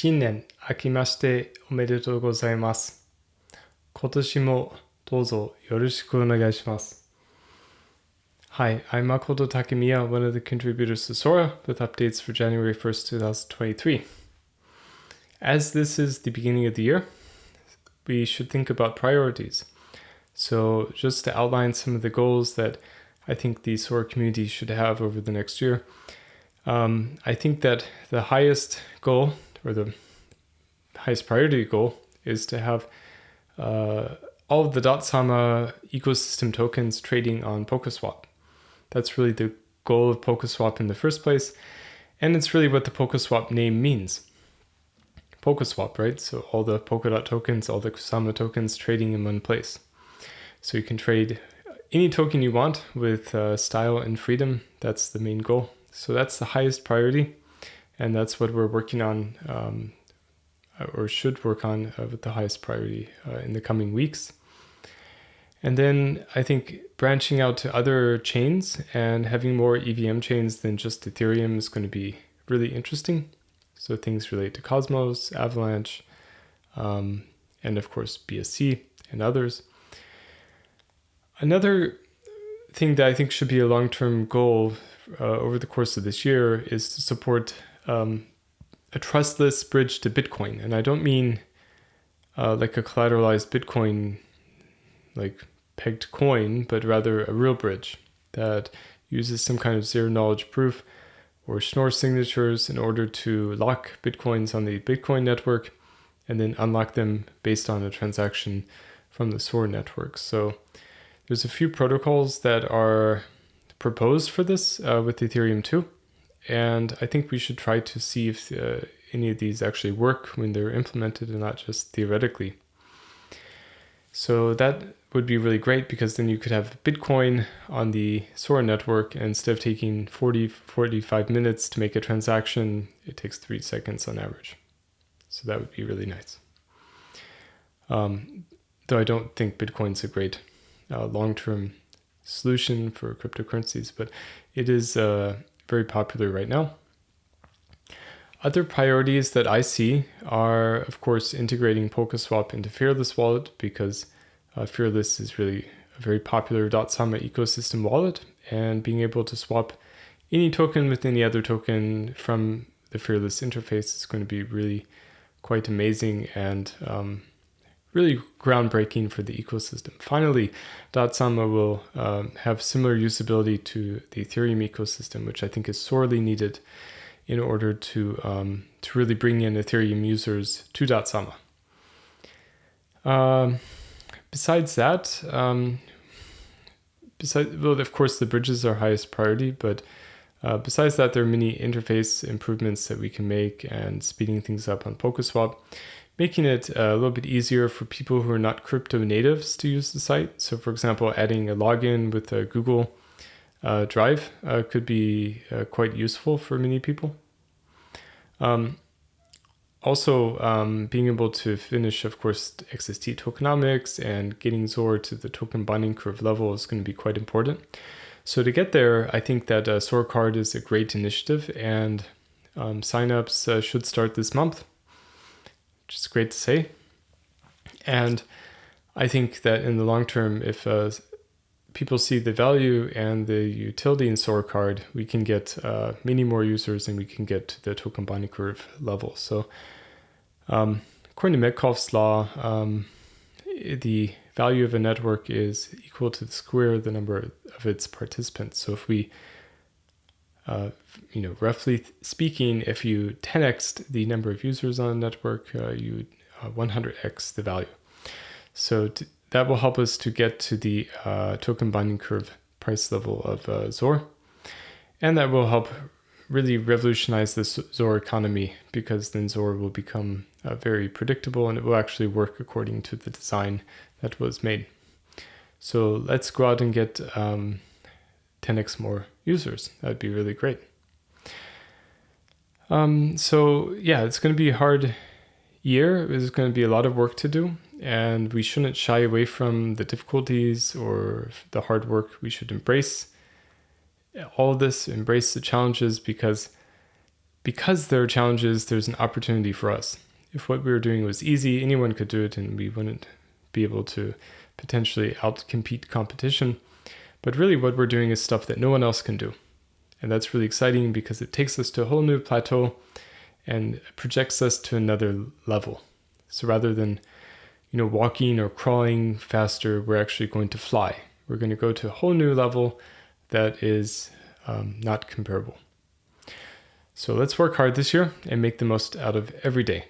新年明けましておめでとうございます。今年もどうぞよろしくお願いします。Hi, I'm Makoto Takemiya, one of the contributors to SORA, with updates for January 1st, 2023. As this is the beginning of the year, we should think about priorities. So just to outline some of the goals that I think the SORA community should have over the next year, I think that the highest goal, or the highest priority goal, is to have all of the DOTSAMA ecosystem tokens trading on Polkaswap. That's really the goal of Polkaswap in the first place, and it's really what the Polkaswap name means. Polkaswap, right? So all the Polkadot tokens, all the Kusama tokens trading in one place. So you can trade any token you want with style and freedom. That's the main goal. So that's the highest priority, and that's what we're working on, or should work on with the highest priority in the coming weeks. And then I think branching out to other chains and having more EVM chains than just Ethereum is going to be really interesting. So things relate to Cosmos, Avalanche, and of course BSC and others. Another thing that I think should be a long-term goal over the course of this year is to support a trustless bridge to Bitcoin. And I don't mean like a collateralized Bitcoin, like pegged coin, but rather a real bridge that uses some kind of zero knowledge proof or Schnorr signatures in order to lock Bitcoins on the Bitcoin network and then unlock them based on a transaction from the SORA network. So there's a few protocols that are proposed for this with Ethereum 2. And I think we should try to see if any of these actually work when they're implemented and not just theoretically. So that would be really great, because then you could have Bitcoin on the SORA network, and instead of taking 45 minutes to make a transaction, it takes 3 seconds on average. So that would be really nice. Though I don't think Bitcoin's a great long-term solution for cryptocurrencies, but it is very popular right now. Other priorities that I see are, of course, integrating Polkaswap into Fearless wallet, because Fearless is really a very popular DOTSAMA ecosystem wallet, and being able to swap any token with any other token from the Fearless interface is going to be really quite amazing and really groundbreaking for the ecosystem. Finally, DOTSAMA will have similar usability to the Ethereum ecosystem, which I think is sorely needed in order to really bring in Ethereum users to DOTSAMA. Besides that, well, of course, the bridges are highest priority, but besides that, there are many interface improvements that we can make, and speeding things up on Polkaswap, making it a little bit easier for people who are not crypto natives to use the site. So for example, adding a login with a Google Drive could be quite useful for many people. Also, being able to finish, of course, XST tokenomics and getting SORA to the token bonding curve level is going to be quite important. So to get there, I think that SORA Card is a great initiative, and signups should start this month, which is great to say. And I think that in the long term, if people see the value and the utility in SORA Card, we can get many more users, and we can get to the token bonding curve level. So according to Metcalfe's law, the value of a network is equal to the square of the number of its participants. So if we, roughly speaking, if you 10x the number of users on a network, you 100x the value. So that will help us to get to the token bonding curve price level of SORA. And that will help really revolutionize the SORA economy, because then SORA will become very predictable, and it will actually work according to the design that was made. So let's go out and get 10x more users. That'd be really great. So yeah, it's going to be a hard year. There's going to be a lot of work to do, and we shouldn't shy away from the difficulties or the hard work. We should embrace all of this, embrace the challenges, because because there are challenges, there's an opportunity for us. If what we were doing was easy, anyone could do it and we wouldn't be able to potentially outcompete competition. But really what we're doing is stuff that no one else can do. And that's really exciting because it takes us to a whole new plateau and projects us to another level. So rather than, walking or crawling faster, we're actually going to fly. We're going to go to a whole new level that is not comparable. So let's work hard this year and make the most out of every day.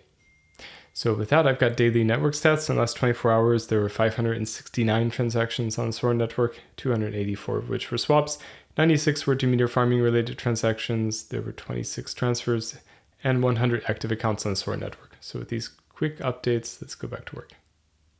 So with that, I've got daily network stats. In the last 24 hours, there were 569 transactions on the SORA network, 284 of which were swaps, 96 were Demeter farming related transactions, there were 26 transfers, and 100 active accounts on the SORA network. So with these quick updates, let's go back to work.